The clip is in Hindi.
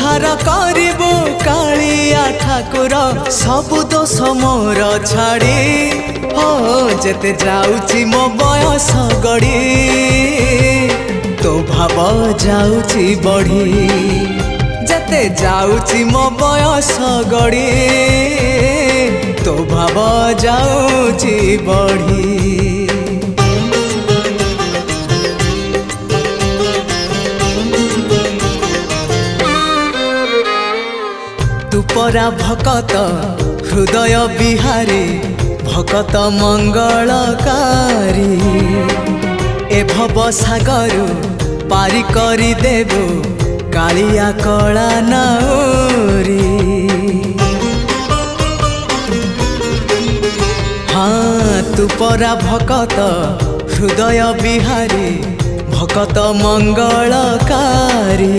उद्धार करिबु कालिया ठाकुर सबु दोष मोर छाड़ी हो जेते जाउची मो बयस गड़ी तो भाव जाउची बढ़ी जेते जाउची मो बयस गड़ी तो भाव जाउची बढ़ी। तू परा भकत हृदय बिहारी भकत मंगलकारी ए भव सागर पारी करी देबु कालिया कला नाउरी। हाँ तू परा भकत हृदय बिहारी भकत मंगलकारी